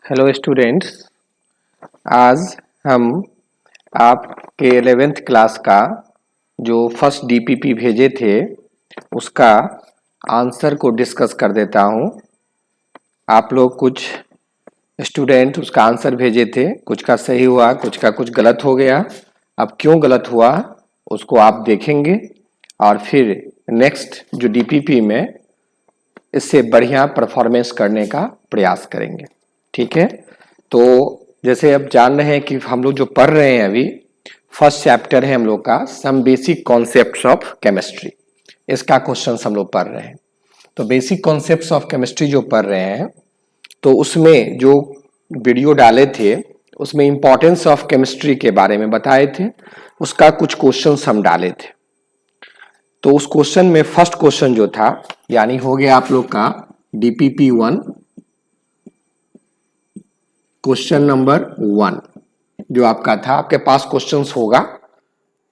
Hello students. आज हम आपके 11th क्लास का जो फर्स्ट डीपीपी भेजे थे उसका आंसर को डिस्कस कर देता हूं। आप लोग कुछ स्टूडेंट उसका आंसर भेजे थे, कुछ का सही हुआ, कुछ का कुछ गलत हो गया। अब क्यों गलत हुआ उसको आप देखेंगे और फिर नेक्स्ट जो डीपीपी में इससे बढ़िया परफॉर्मेंस करने का प्रयास करेंगे। ठीक है, तो जैसे अब जान रहे हैं कि हम लोग जो पढ़ रहे हैं अभी फर्स्ट चैप्टर है हम लोग का some basic concepts of chemistry. इसका क्वेश्चन हम लोग पढ़ रहे हैं। तो बेसिक कॉन्सेप्ट्स ऑफ केमिस्ट्री जो पढ़ रहे हैं तो उसमें जो वीडियो डाले थे उसमें इंपॉर्टेंस ऑफ केमिस्ट्री के बारे में बताए थे। उसका कुछ क्वेश्चंस हम डाले थे। तो उस क्वेश्चन में फर्स्ट क्वेश्चन जो था यानी हो गया आप लोग का डीपीपी 1 क्वेश्चन नंबर 1 जो आपका था। आपके पास क्वेश्चंस होगा,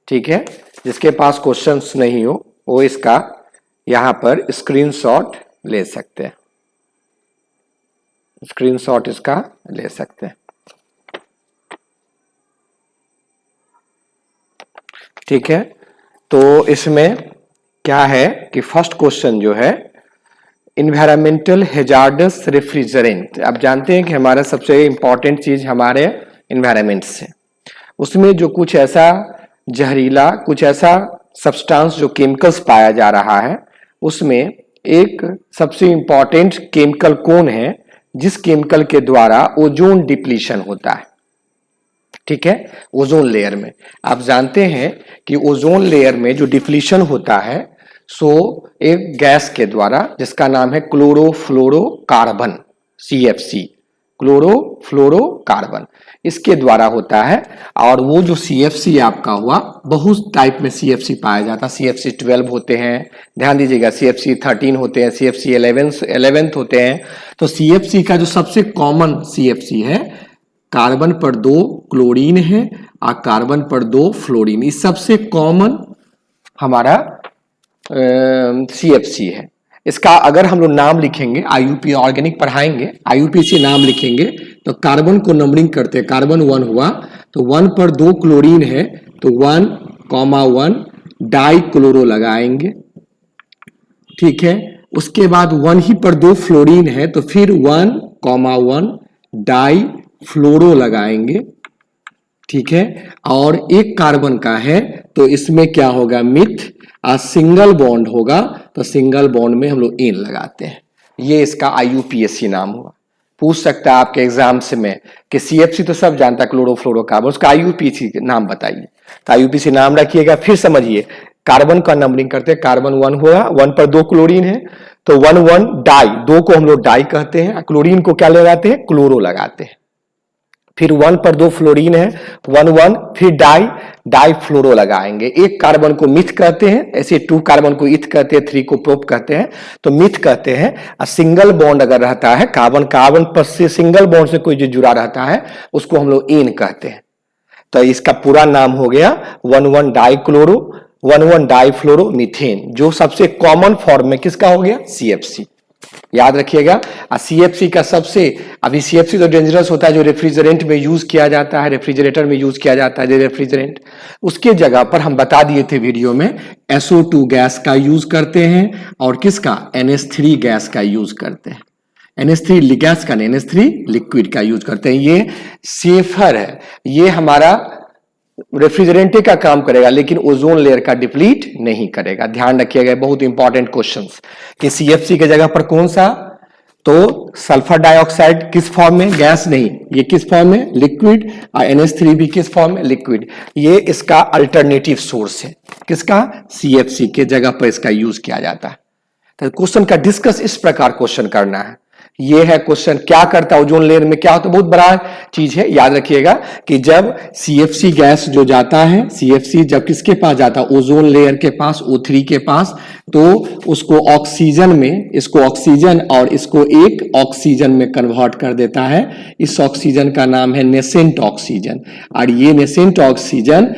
ठीक है। जिसके पास क्वेश्चंस नहीं हो वो इसका यहां पर स्क्रीनशॉट ले सकते हैं, स्क्रीनशॉट इसका ले सकते हैं। ठीक है, तो इसमें क्या है कि फर्स्ट क्वेश्चन जो है इन्वायरमेंटल हैजार्डस रेफ्रिजरेंट। आप जानते हैं कि हमारा सबसे इंपॉर्टेंट चीज हमारे इन्वायरमेंट से, उसमें जो कुछ ऐसा जहरीला कुछ ऐसा सब्सटेंस जो केमिकल्स पाया जा रहा है उसमें एक सबसे इंपॉर्टेंट केमिकल कौन है जिस केमिकल के द्वारा ओजोन डिप्लीशन होता है। ठीक है, ओजोन लेयर में आप जानते हैं कि ओजोन लेयर में जो डिप्लीशन होता है सो एक गैस के द्वारा जिसका नाम है क्लोरोफ्लोरोकार्बन, CFC, क्लोरोफ्लोरोकार्बन, इसके द्वारा होता है। और वो जो CFC आपका हुआ बहुत टाइप में CFC पाया जाता है। CFC 12 होते हैं, ध्यान दीजिएगा, CFC 13 होते हैं, CFC 11th होते हैं। तो CFC का जो सबसे कॉमन CFC है, कार्बन पर 2 क्लोरीन है और कार्बन पर 2 फ्लोरीन, इस सबसे कॉमन हमारा CFC है। इसका अगर हम लोग नाम लिखेंगे, IUP ऑर्गेनिक पढ़ाएंगे, IUP से नाम लिखेंगे तो कार्बन को नंबरिंग करते हैं। कार्बन 1 हुआ तो 1 पर 2 क्लोरीन है तो 1,1 डाई क्लोरो लगाएंगे। ठीक है, उसके बाद 1 ही पर 2 फ्लोरीन है तो फिर 1,1 डाई फ्लोरो लगाएंगे। ठीक है, और एक कार्बन का है तो इसमें क्या होगा, मिथ, और सिंगल बॉन्ड होगा तो सिंगल बॉन्ड में हम लोग इन लगाते हैं। ये इसका IUPAC नाम हुआ। पूछ सकता है आपके एग्जाम्स में कि CFC तो सब जानता है क्लोरोफ्लोरोकार्बन, उसका IUPAC नाम बताइए। तो IUPAC नाम रखिएगा। फिर समझिए कार्बन का नंबरिंग करते हैं। कार्बन 1 हुआ, 1 पर 2 क्लोरीन है तो 1,1 डाई, 2 को हम लोग डाई कहते हैं, क्लोरीन को क्या लगाते हैं, क्लोरो लगाते हैं। फिर 1 पर 2 फ्लोरीन है, 1,1 फिर डाई फ्लोरो लगाएंगे। एक कार्बन को मिथ कहते हैं, ऐसे 2 कार्बन को इथ कहते हैं, 3 को प्रोप कहते हैं तो मिथ कहते हैं। और सिंगल बॉन्ड अगर रहता है, कार्बन पर से सिंगल बॉन्ड से कोई जो जुड़ा रहता है उसको हम लोग इन कहते हैं। तो इसका पूरा नाम हो गया 1,1 डाई क्लोरो, 1,1 डाई फ्लोरो मीथेन, जो सबसे कॉमन फॉर्म में किसका हो गया, CFC। याद रखिएगा। CFC का सबसे, अभी CFC तो डेंजरस होता है जो रेफ्रिजरेंट में यूज किया जाता है, रेफ्रिजरेटर में यूज किया जाता है रेफ्रिजरेंट, उसके जगह पर हम बता दिए थे वीडियो में SO2 गैस का यूज करते हैं और किसका, NH3 गैस का यूज करते हैं। NH3 गैस का नहीं, NH3 लिक्विड का यूज करते हैं। ये सेफर है, ये हमारा रेफ्रिजरेंट का काम करेगा लेकिन ओजोन लेयर का डिप्लीट नहीं करेगा। ध्यान रखिएगा, बहुत इंपॉर्टेंट क्वेश्चंस कि CFC के जगह पर कौन सा, तो सल्फर डाइऑक्साइड किस फॉर्म में, गैस नहीं, ये किस फॉर्म में, लिक्विड, और NH3 भी किस फॉर्म में, लिक्विड। ये इसका अल्टरनेटिव सोर्स है, किसका, CFC के जगह पर इसका यूज किया जाता है। तो क्वेश्चन का डिस्कस इस प्रकार क्वेश्चन करना है। ये है क्वेश्चन, क्या करता है ओजोन लेयर में, क्या होता है, बहुत बड़ा चीज है। याद रखिएगा कि जब CFC गैस जो जाता है, CFC जब किसके पास जाता है, ओजोन लेयर के पास, O3 के पास, तो उसको ऑक्सीजन में, इसको ऑक्सीजन और इसको एक ऑक्सीजन में कन्वर्ट कर देता है। इस ऑक्सीजन का नाम है नेसेंट ऑक्सीजन। और ये नेसेंट ऑक्सीजन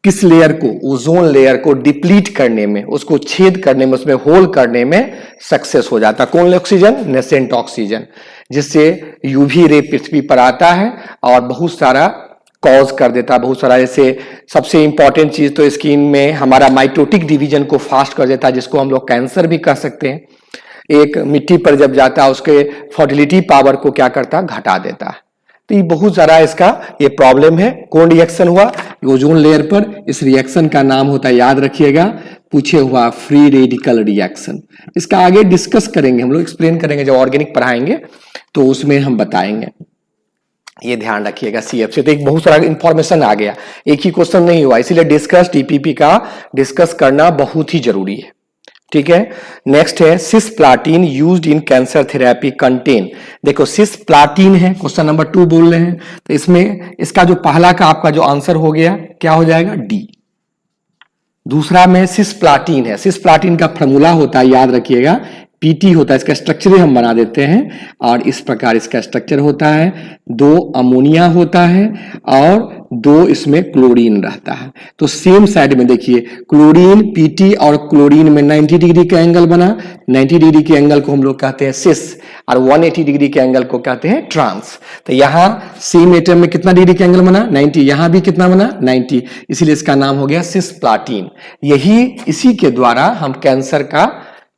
किस लेयर को, ओजोन लेयर को डिप्लीट करने में, उसको छेद करने में, उसमें होल करने में सक्सेस हो जाता। कौन ऑक्सीजन, नेसेंट ऑक्सीजन। जिससे यूवी रे पृथ्वी पर आता है और बहुत सारा कॉज कर देता है, बहुत सारा। जैसे सबसे इंपॉर्टेंट चीज तो स्किन में हमारा माइटोटिक डिवीजन को फास्ट कर देता है, जिसको हम लोग कैंसर भी कह सकते हैं। एक मिट्टी पर जब जाता है उसके फर्टिलिटी पावर को क्या करता है, घटा देता है। तो ये बहुत सारा इसका ये प्रॉब्लम है। कौन रिएक्शन हुआ, ओजोन लेयर पर। इस रिएक्शन का नाम होता है, याद रखिएगा, पूछे हुआ फ्री रेडिकल रिएक्शन। इसका आगे डिस्कस करेंगे हम लोग, एक्सप्लेन करेंगे जब ऑर्गेनिक पढ़ाएंगे तो उसमें हम बताएंगे। ये ध्यान रखिएगा CF से। तो एक बहुत सारा इंफॉर्मेशन आ गया, एक ही क्वेश्चन नहीं हुआ, इसीलिए डिस्कस TPP का डिस्कस करना बहुत ही जरूरी है। ठीक है, नेक्स्ट है cisplatin used in cancer therapy contain. देखो सिस्प्लाटिन है, क्वेश्चन नंबर 2 बोल रहे हैं, तो इसमें इसका जो पहला का आपका जो आंसर हो गया क्या हो जाएगा, डी। दूसरा में सिस्प्लाटिन है, सिस्प्लाटिन का फॉर्मूला होता है, याद रखिएगा, PT होता है। इसका स्ट्रक्चर हम बना देते हैं और इस प्रकार इसका स्ट्रक्चर होता है। 2 अमोनिया होता है और 2 इसमें क्लोरीन रहता है। तो सेम साइड में देखिए क्लोरीन, PT और क्लोरीन में 90 डिग्री का एंगल बना। 90 डिग्री के एंगल को हम लोग कहते हैं सिस और 180 डिग्री के एंगल को कहते हैं ट्रांस। तो यहाँ सेम एटम में कितना डिग्री का एंगल बना, 90। यहां भी कितना बना, 90। इसीलिए इसका नाम हो गया सिस्प्लाटिन। यही इसी के द्वारा हम कैंसर का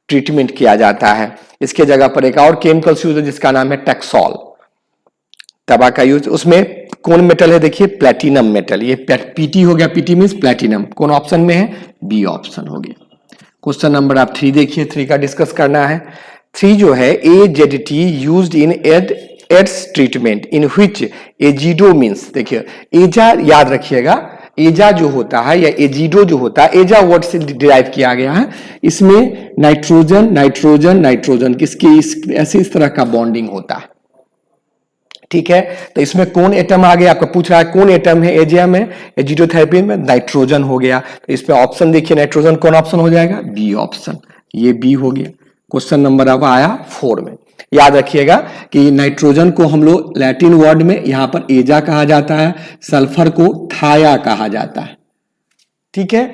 ट्रीटमेंट किया जाता है। इसके जगह पर एक और केमिकल्स यूज है जिसका नाम है टैक्सोल, दवा का यूज। उसमें कौन मेटल है, देखिए प्लेटिनम मेटल। ये PT हो गया, PT मींस प्लेटिनम। कौन ऑप्शन में है, बी ऑप्शन हो गया। क्वेश्चन नंबर आप 3 देखिए, 3 का डिस्कस करना है। 3 जो है AZT used in AIDS treatment in which एजिडो मींस। देखिए एजा याद रखिएगा, एजा जो होता है या एजिडो जो होता है, एजा वर्ड से डिराइव किया गया है। इसमें नाइट्रोजन नाइट्रोजन नाइट्रोजन किसके ऐसे इस तरह का बॉन्डिंग होता है। ठीक है, तो इसमें कौन एटम आ गया, आपका पूछ रहा है कौन एटम है एजिया में, एजिडोथेरेपी में, नाइट्रोजन हो गया। तो इसमें ऑप्शन देखिए, नाइट्रोजन कौन ऑप्शन हो जाएगा, बी ऑप्शन। ये बी हो गया। क्वेश्चन नंबर अब आया 4 में। याद रखिएगा कि नाइट्रोजन को हम लोग लैटिन वर्ड में यहां पर एजा कहा जाता है, सल्फर को थाया कहा जाता है। ठीक है,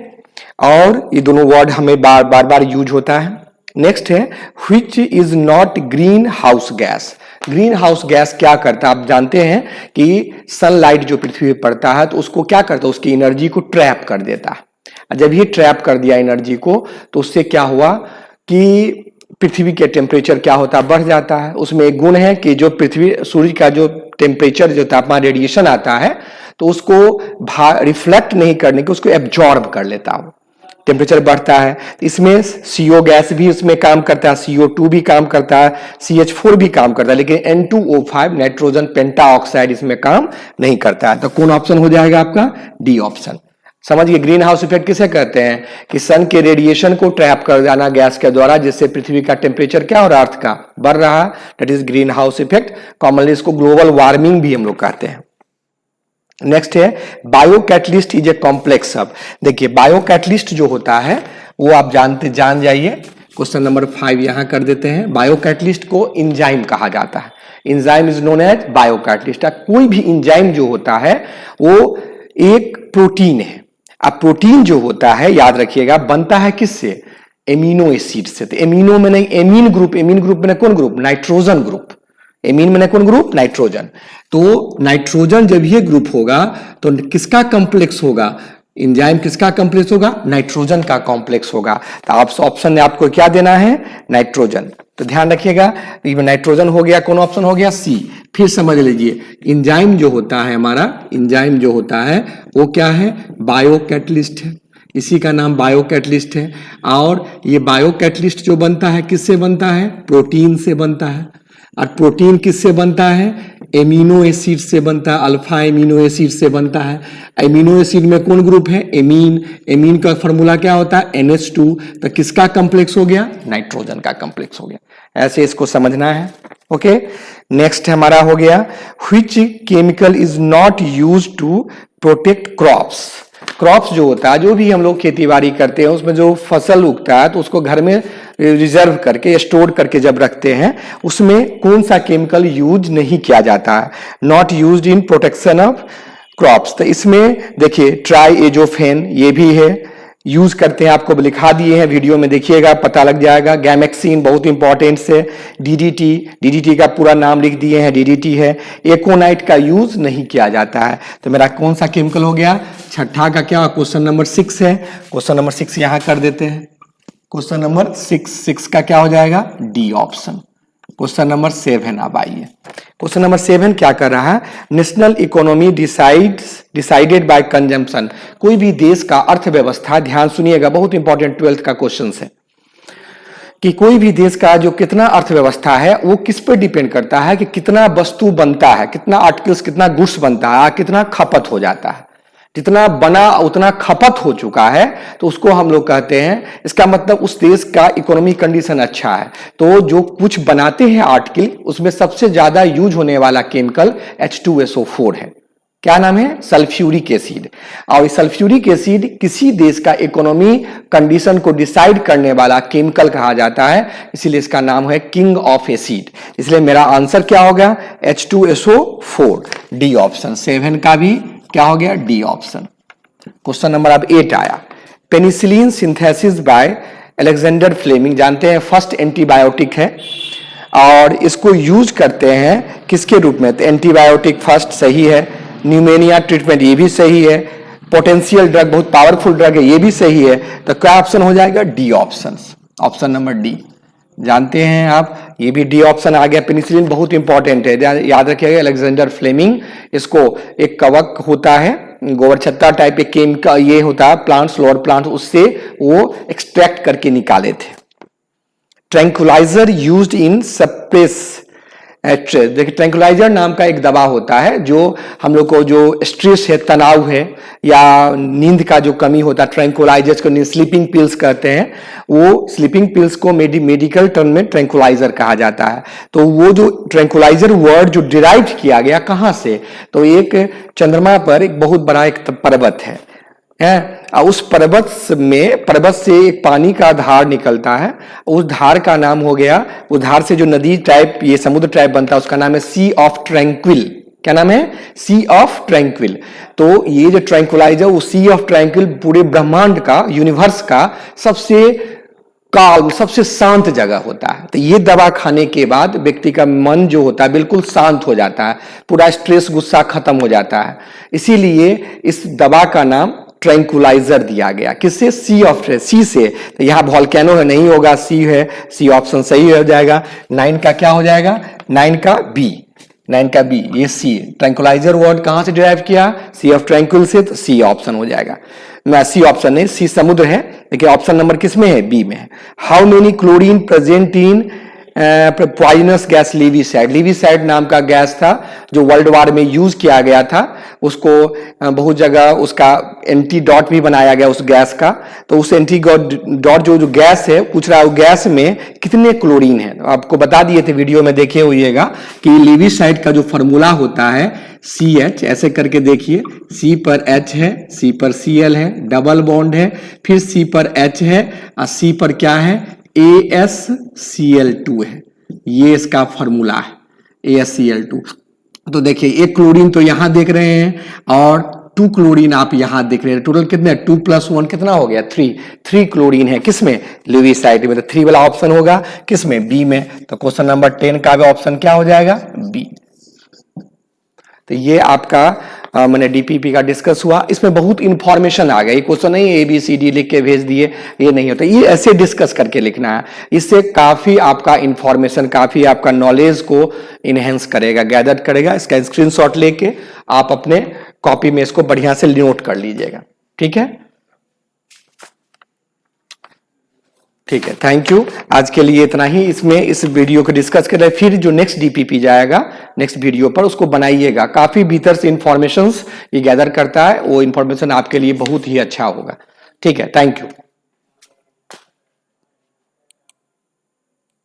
और ये दोनों वर्ड हमें बार बार यूज होता है। नेक्स्ट है which is not green house gas. Green house gas क्या करता है, आप जानते हैं कि सनलाइट जो पृथ्वी पर पड़ता है तो उसको क्या करता है, उसकी एनर्जी को ट्रैप कर देता है। जब ये ट्रैप कर दिया एनर्जी को तो उससे क्या हुआ कि पृथ्वी के टेम्परेचर क्या होता है, बढ़ जाता है। उसमें एक गुण है कि जो पृथ्वी सूर्य का जो टेम्परेचर जो तापमान रेडिएशन आता है तो उसको रिफ्लेक्ट नहीं करने के, उसको एब्जॉर्ब कर लेता है। टेम्परेचर बढ़ता है तो इसमें CO गैस भी उसमें काम करता है, CO2 भी काम करता है, CH4 भी काम करता है, लेकिन N2O5 नाइट्रोजन पेंटाऑक्साइड इसमें काम नहीं करता है। तो कौन ऑप्शन हो जाएगा आपका, डी ऑप्शन। समझिए ग्रीन हाउस इफेक्ट किसे कहते हैं कि सन के रेडिएशन को ट्रैप कर देना गैस के द्वारा, जिससे पृथ्वी का टेम्परेचर क्या हो रहा है, अर्थ का बढ़ रहा है। That is green house effect. Commonly इसको ग्लोबल वार्मिंग भी हम लोग कहते हैं। नेक्स्ट है बायोकैटलिस्ट इज ए कॉम्प्लेक्स सब। देखिए बायोकैटलिस्ट जो होता है वो आप जान जाइए। क्वेश्चन नंबर 5 यहां कर देते हैं। बायोकैटलिस्ट को इंजाइम कहा जाता है। Enzyme is known as biocatalyst. कोई भी इंजाइम जो होता है वो एक प्रोटीन है। अब प्रोटीन जो होता है याद रखिएगा बनता है किससे, एमिनो एसिड से। तो एमिनो में नहीं, एमीन ग्रुप में कौन ग्रुप, नाइट्रोजन ग्रुप। एमीन में कौन ग्रुप, नाइट्रोजन। तो नाइट्रोजन जब ये ग्रुप होगा तो किसका कॉम्प्लेक्स होगा, एंजाइम किसका कॉम्प्लेक्स होगा, नाइट्रोजन का कॉम्प्लेक्स होगा। तो आप ऑप्शन में आपको क्या देना है, नाइट्रोजन। तो ध्यान रखिएगा नाइट्रोजन हो गया, कौन ऑप्शन हो गया, सी। फिर समझ लीजिए एंजाइम जो होता है हमारा, एंजाइम जो होता है वो क्या है, बायोकैटलिस्ट है। इसी का नाम बायोकैटलिस्ट है। और ये बायोकैटलिस्ट जो बनता है किससे बनता है, प्रोटीन से बनता है। और प्रोटीन किससे बनता है, एमिनो एसिड से बनता है, अल्फा एमिनो एसिड से बनता है। एमिनो एसिड में कौन ग्रुप है, एमीन। एमीन का फॉर्मूला क्या होता है, NH2। तो किसका कॉम्प्लेक्स हो गया, नाइट्रोजन का कॉम्प्लेक्स हो गया। ऐसे इसको समझना है। ओके, नेक्स्ट हमारा हो गया which chemical is not used to protect crops. Crops जो होता है, जो भी हम लोग खेती बाड़ी करते हैं उसमें जो फसल उगता है तो उसको घर में रिजर्व करके स्टोर करके जब रखते हैं उसमें कौन सा केमिकल यूज नहीं किया जाता है, not used in protection of crops. तो इसमें देखिए ट्राई एजोफेन ये भी है, यूज करते हैं, आपको लिखा दिए हैं, वीडियो में देखिएगा पता लग जाएगा। गैमेक्सिन बहुत इंपॉर्टेंट से, डीडीटी का पूरा नाम लिख दिए हैं, डीडीटी है। एकोनाइट का यूज नहीं किया जाता है। तो मेरा कौन सा केमिकल हो गया? छठा का क्या? क्वेश्चन नंबर 6 है। क्वेश्चन नंबर 6 यहां कर देते हैं। क्वेश्चन नंबर 6 का क्या हो जाएगा? D option. क्वेश्चन नंबर 7 अब आइए। क्वेश्चन नंबर 7 क्या कर रहा है? National economy decided by consumption. कोई भी देश का अर्थव्यवस्था, ध्यान सुनिएगा, बहुत इंपॉर्टेंट 12th का क्वेश्चन है कि कोई भी देश का जो कितना अर्थव्यवस्था है वो किस पर डिपेंड करता है कि कितना वस्तु बनता है, कितना आर्टिकल्स, कितना गुड्स बनता है, कितना खपत हो जाता है। जितना बना उतना खपत हो चुका है तो उसको हम लोग कहते हैं, इसका मतलब उस देश का इकोनॉमी कंडीशन अच्छा है। तो जो कुछ बनाते हैं आर्टिकल, उसमें सबसे ज्यादा यूज होने वाला केमिकल H2SO4 है। क्या नाम है? Sulphuric acid. और सल्फ्यूरिक एसिड किसी देश का इकोनॉमी कंडीशन को डिसाइड करने वाला केमिकल कहा जाता है, इसीलिए इसका नाम है किंग ऑफ एसिड। इसलिए मेरा आंसर क्या होगा? H2SO4, D option. 7 का भी क्या हो गया? D option. क्वेश्चन नंबर अब 8 आया। Penicillin synthesis by Alexander Fleming, जानते हैं फर्स्ट एंटीबायोटिक है और इसको यूज करते हैं किसके रूप में? तो एंटीबायोटिक फर्स्ट सही है, न्यूमेनिया ट्रीटमेंट ये भी सही है, पोटेंशियल ड्रग, बहुत पावरफुल ड्रग है, ये भी सही है। तो क्या ऑप्शन हो जाएगा? D option. Option number D जानते हैं आप, ये भी डी ऑप्शन आ गया। पेनिसिलिन बहुत इंपॉर्टेंट है, याद रखिएगा। अलेक्जेंडर फ्लेमिंग, इसको एक कवक होता है, गोबर छत्ता टाइप के केमिकल ये होता है, प्लांट्स, लोअर प्लांट्स, उससे वो एक्सट्रैक्ट करके निकाले थे। Tranquilliser used in suppress stress, देखिए ट्रैंक्विलाइजर नाम का एक दवा होता है जो हम लोग को जो स्ट्रेस है, तनाव है या नींद का जो कमी होता है, ट्रैंक्विलाइजर्स को स्लीपिंग पिल्स कहते हैं। वो स्लीपिंग पिल्स को मेडिकल टर्म में ट्रैंक्विलाइजर कहा जाता है। तो वो जो ट्रैंक्विलाइजर वर्ड जो डिराइव किया गया कहां से? तो एक चंद्रमा पर एक बहुत बड़ा एक पर्वत है, उस पर्वत से एक पानी का धार निकलता है, उस धार का नाम हो गया, उस धार से जो नदी टाइप, ये समुद्र टाइप बनता है, उसका नाम है सी ऑफ ट्रैंक्विल। क्या नाम है? सी ऑफ ट्रैंक्विल। तो ये जो ट्रैंक्विलाइजर, वो सी ऑफ ट्रैंक्विल पूरे ब्रह्मांड का, यूनिवर्स का सबसे काल्म, सबसे शांत जगह होता है। तो ये दवा खाने के बाद व्यक्ति का मन जो होता है बिल्कुल शांत हो जाता है, पूरा स्ट्रेस, गुस्सा खत्म हो जाता है। इसीलिए इस दवा का नाम ट्रैंक्विलाइजर दिया गया। किससे? सी ऑफ सी से। तो यहां वॉल्केनो है, नहीं होगा, सी है, सी ऑप्शन सही हो जाएगा। 9 का क्या हो जाएगा? 9 का बी। 9 का बी, ये सी। ट्रैंक्विलाइजर वर्ड कहां से डिराइव किया? सी ऑफ ट्रैंक्विल से, तो सी ऑप्शन हो जाएगा। मैं सी ऑप्शन नहीं, सी समुद्र है, लेकिन ऑप्शन नंबर किस में है? बी में है। How many chlorine present in poisonous gas lewisite? Lewisite नाम का गैस था जो वर्ल्ड वार में यूज किया गया था, उसको बहुत जगह उसका एंटीडॉट भी बनाया गया उस गैस का। तो उस एंटीडॉट जो गैस है, पूछ रहा है वो गैस में कितने क्लोरीन है। आपको बता दिए थे, वीडियो में देखे होइएगा कि लिविसाइड का जो फॉर्मूला होता है CH, ऐसे करके देखिए, C पर H है, C पर Cl है, डबल बॉन्ड है, फिर C पर H है और C पर क्या है? AsCl2 है। ये इसका फॉर्मूला है, AsCl2। तो देखिए एक क्लोरीन तो यहां देख रहे हैं और 2 क्लोरीन आप यहां देख रहे हैं। टोटल कितने? 2 + 1 कितना हो गया? 3 क्लोरीन है। किसमें? लिविसाइड में। तो 3 वाला ऑप्शन होगा किसमें? बी में। तो क्वेश्चन नंबर 10 का भी ऑप्शन क्या हो जाएगा? बी। तो ये आपका मैंने डीपीपी का डिस्कस हुआ, इसमें बहुत इंफॉर्मेशन आ गया। ये क्वेश्चन नहीं ABCD लिख के भेज दिए, ये नहीं होता, ये ऐसे डिस्कस करके लिखना है। इससे काफी आपका इंफॉर्मेशन, काफी आपका नॉलेज को इनहेंस करेगा, गैदर करेगा। इसका स्क्रीनशॉट लेके आप अपने कॉपी में इसको बढ़िया से नोट कर लीजिएगा। ठीक है, ठीक है, थैंक यू। आज के लिए इतना ही। इसमें इस वीडियो को डिस्कस करें, फिर जो नेक्स्ट डीपीपी जाएगा नेक्स्ट वीडियो पर, उसको बनाइएगा। काफी भीतर से इंफॉर्मेशंस ये गैदर करता है, वो इंफॉर्मेशन आपके लिए बहुत ही अच्छा होगा। ठीक है, थैंक यू।